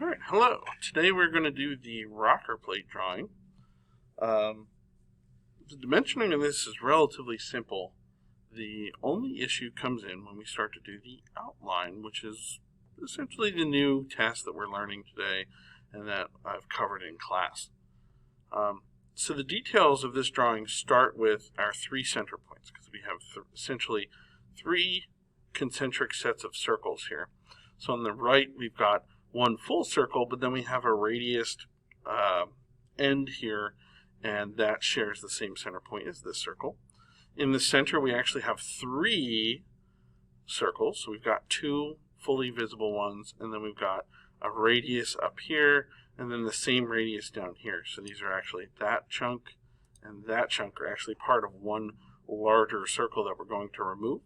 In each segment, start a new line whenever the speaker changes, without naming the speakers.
Alright, hello. Today we're going to do the rocker plate drawing. The dimensioning of this is relatively simple. The only issue comes in when we start to do the outline, which is essentially the new task that we're learning today and that I've covered in class. So the details of this drawing start with our three center points, because we have essentially three concentric sets of circles here. So on the right we've got one full circle, but then we have a radius end here, and that shares the same center point as this circle. In the center we actually have three circles, so we've got two fully visible ones, and then we've got a radius up here, and then the same radius down here. So these are actually, that chunk and that chunk are actually part of one larger circle that we're going to remove.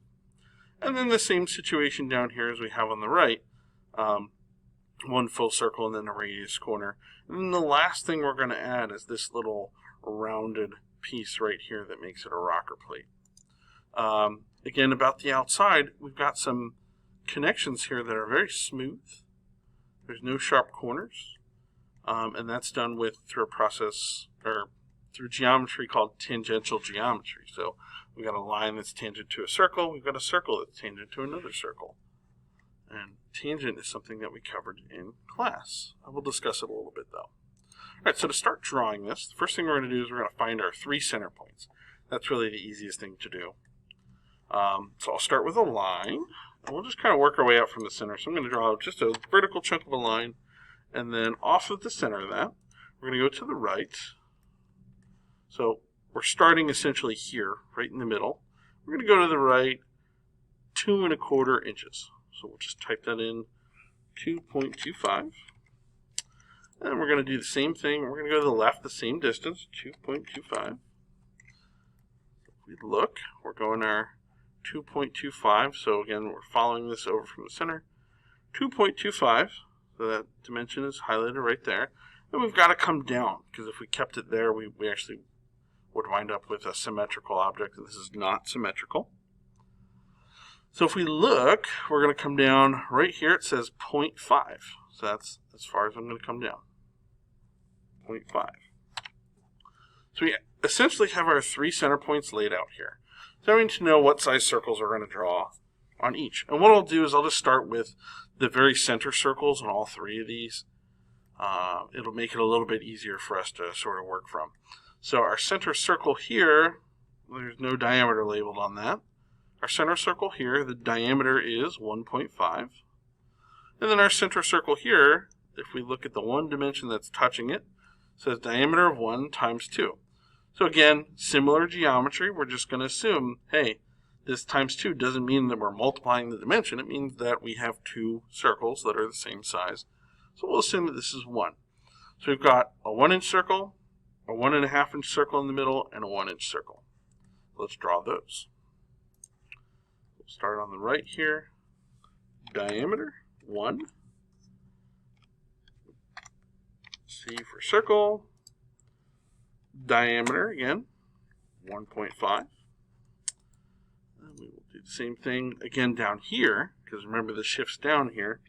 And then the same situation down here as we have on the right. One full circle and then a radius corner. And then the last thing we're going to add is this little rounded piece right here that makes it a rocker plate. Again, about the outside, we've got some connections here that are very smooth. There's no sharp corners. And that's done through a process, or through geometry called tangential geometry. So we've got a line that's tangent to a circle. We've got a circle that's tangent to another circle. And tangent is something that we covered in class. I will discuss it a little bit though. Alright, so to start drawing this, the first thing we're going to do is we're going to find our three center points. That's really the easiest thing to do. So I'll start with a line, and we'll just kind of work our way out from the center. So I'm going to draw just a vertical chunk of a line, and then off of the center of that, we're going to go to the right. So we're starting essentially here, right in the middle. We're going to go to the right 2¼ inches. So we'll just type that in, 2.25. And we're going to do the same thing. We're going to go to the left the same distance, 2.25. If we look, we're going our 2.25. So again, we're following this over from the center. 2.25. So that dimension is highlighted right there. And we've got to come down, because if we kept it there, we actually would wind up with a symmetrical object, and this is not symmetrical. So if we look, we're going to come down right here. It says 0.5. So that's as far as I'm going to come down. 0.5. So we essentially have our three center points laid out here. So I need to know what size circles we're going to draw on each. And what I'll do is I'll just start with the very center circles on all three of these. It'll make it a little bit easier for us to sort of work from. So our center circle here, there's no diameter labeled on that. Our center circle here, the diameter is 1.5. And then our center circle here, if we look at the one dimension that's touching it, says diameter of 1 times 2. So again, similar geometry, we're just going to assume, hey, this times 2 doesn't mean that we're multiplying the dimension. It means that we have two circles that are the same size. So we'll assume that this is 1. So we've got a 1-inch circle, a 1.5-inch circle in the middle, and a 1-inch circle. Let's draw those. We'll start on the right here. Diameter, 1. C for circle. Diameter, again, 1.5. And we will do the same thing again down here, because remember the shift's down here.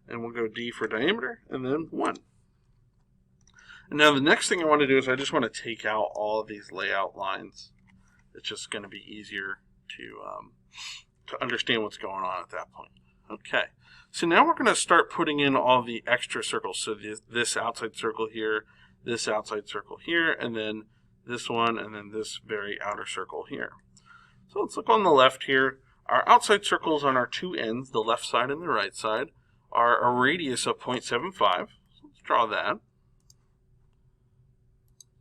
And we'll go D for diameter, and then 1. And now the next thing I want to do is I just want to take out all of these layout lines. It's just going to be easier to understand what's going on at that point. Okay, so now we're going to start putting in all the extra circles. So this outside circle here, this outside circle here, and then this one, and then this very outer circle here. So let's look on the left here. Our outside circles on our two ends, the left side and the right side, are a radius of 0.75. So let's draw that.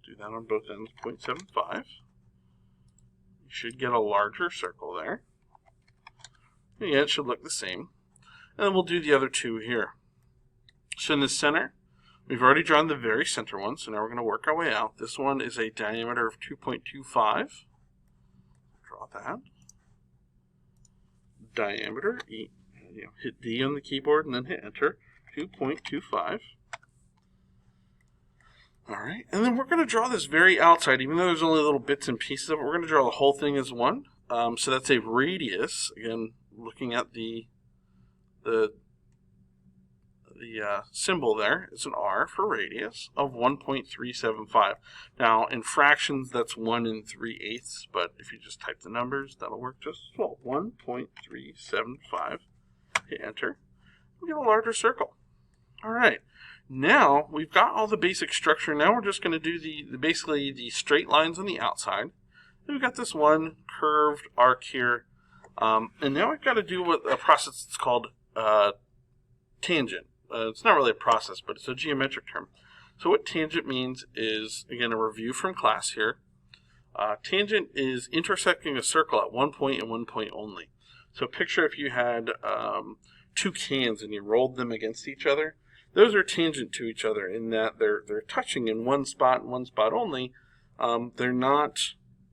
Do that on both ends, 0.75. You should get a larger circle there. And yeah, it should look the same. And then we'll do the other two here. So in the center, we've already drawn the very center one, so now we're going to work our way out. This one is a diameter of 2.25. Draw that. Diameter, hit D on the keyboard and then hit enter, 2.25. Alright, and then we're going to draw this very outside, even though there's only little bits and pieces of it, we're going to draw the whole thing as one. So that's a radius, again, looking at the symbol there is an R for radius of 1.375. Now, in fractions, that's 1 3/8, but if you just type the numbers, that'll work just as well. 1.375. Hit enter. We get a larger circle. All right. Now, we've got all the basic structure. Now we're just going to do basically the straight lines on the outside. And we've got this one curved arc here. And now we've got to do a process that's called tangent. It's not really a process, but it's a geometric term. So what tangent means is, again, a review from class here. Tangent is intersecting a circle at one point and one point only. So picture if you had two cans and you rolled them against each other. Those are tangent to each other in that they're touching in one spot and one spot only. They're not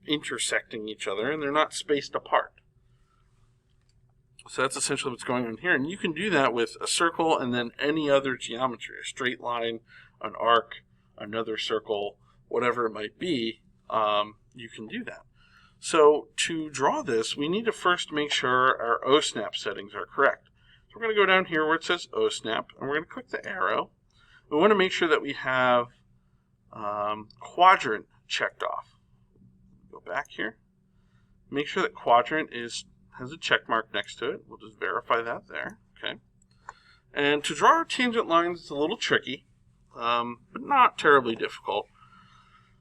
intersecting each other, and they're not spaced apart. So that's essentially what's going on here. And you can do that with a circle and then any other geometry, a straight line, an arc, another circle, whatever it might be, you can do that. So to draw this, we need to first make sure our OSNAP settings are correct. So we're going to go down here where it says OSNAP, and we're going to click the arrow. We want to make sure that we have quadrant checked off. Go back here. Make sure that quadrant has a check mark next to it. We'll just verify that there. Okay. And to draw our tangent lines, it's a little tricky, but not terribly difficult.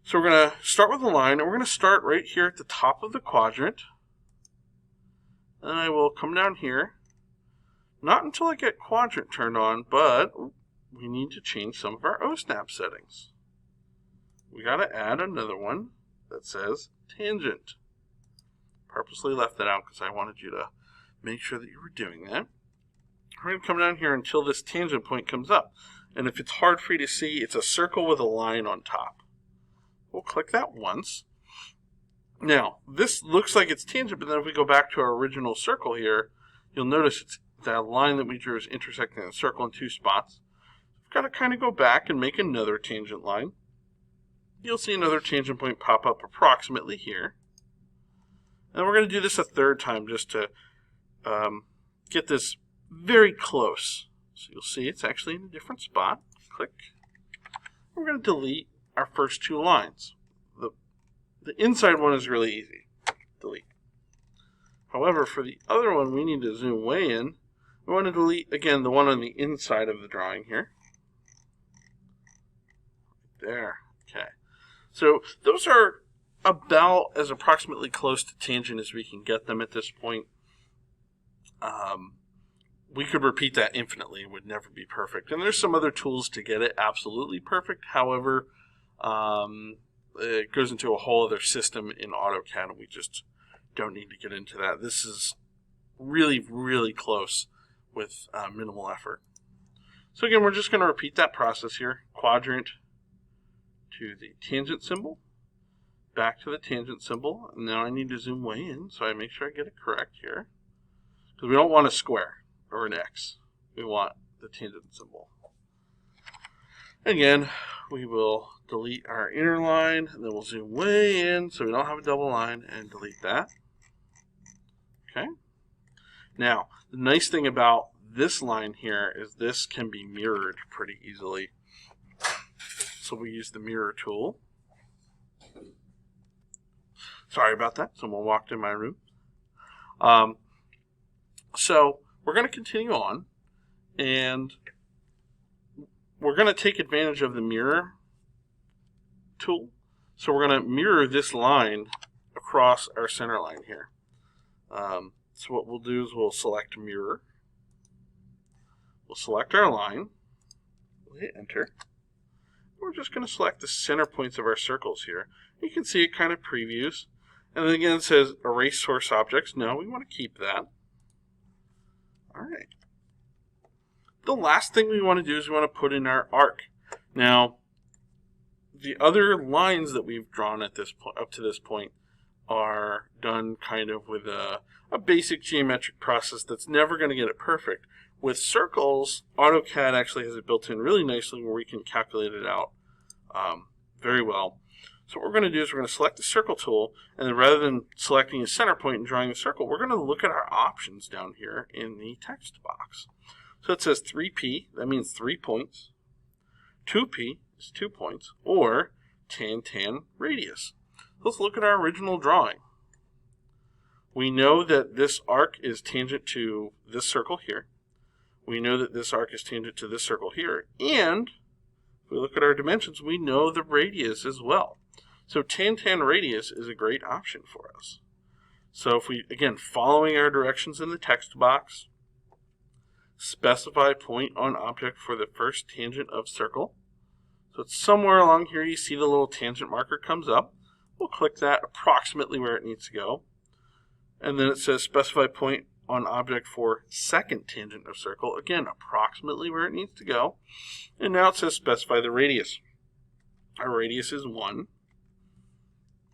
So we're going to start with a line, and we're going to start right here at the top of the quadrant. And I will come down here. Not until I get quadrant turned on, but we need to change some of our OSNAP settings. We got to add another one that says tangent. Purposely left that out because I wanted you to make sure that you were doing that. We're going to come down here until this tangent point comes up. And if it's hard for you to see, it's a circle with a line on top. We'll click that once. Now, this looks like it's tangent, but then if we go back to our original circle here, you'll notice it's that line that we drew is intersecting a circle in two spots. We've got to kind of go back and make another tangent line. You'll see another tangent point pop up approximately here. And we're going to do this a third time just to get this very close. So you'll see it's actually in a different spot. Click. We're going to delete our first two lines. The inside one is really easy. Delete. However, for the other one, we need to zoom way in. We want to delete, again, the one on the inside of the drawing here. There. Okay. So those are about as approximately close to tangent as we can get them at this point. We could repeat that infinitely. It would never be perfect. And there's some other tools to get it absolutely perfect. However, it goes into a whole other system in AutoCAD, and we just don't need to get into that. This is really, really close with minimal effort. So again, we're just going to repeat that process here. Quadrant to the tangent symbol. Back to the tangent symbol. And now I need to zoom way in so I make sure I get it correct here. Because we don't want a square or an X. We want the tangent symbol. Again, we will delete our inner line, and then we'll zoom way in so we don't have a double line, and delete that. Okay. Now, the nice thing about this line here is this can be mirrored pretty easily. So we use the mirror tool. Sorry about that. Someone walked in my room. So we're going to continue on, and we're going to take advantage of the mirror tool. So we're going to mirror this line across our center line here. So what we'll do is we'll select mirror. We'll select our line. We'll hit enter. We're just going to select the center points of our circles here. You can see it kind of previews. And then again it says erase source objects. No, we want to keep that. Alright. The last thing we want to do is we want to put in our arc. Now, the other lines that we've drawn at this point, up to this point, are done kind of with a basic geometric process that's never going to get it perfect. With circles, AutoCAD actually has it built in really nicely where we can calculate it out very well. So what we're going to do is we're going to select the circle tool, and then rather than selecting a center point and drawing a circle, we're going to look at our options down here in the text box. So it says 3p, that means 3 points. 2p is 2 points, or tan radius. Let's look at our original drawing. We know that this arc is tangent to this circle here. We know that this arc is tangent to this circle here. And if we look at our dimensions, we know the radius as well. So tan radius is a great option for us. So if we, again, following our directions in the text box, specify point on object for the first tangent of circle. So it's somewhere along here you see the little tangent marker comes up. We'll click that approximately where it needs to go. And then it says specify point on object for second tangent of circle. Again, approximately where it needs to go. And now it says specify the radius. Our radius is 1.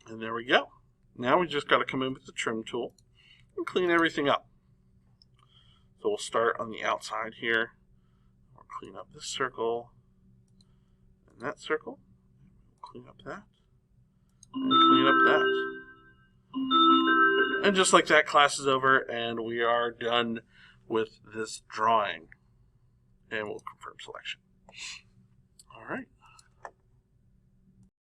And there we go. Now we just got to come in with the trim tool and clean everything up. So we'll start on the outside here. We'll clean up this circle and that circle. Clean up that. And clean up that. And just like that, class is over and we are done with this drawing. And we'll confirm selection. All right.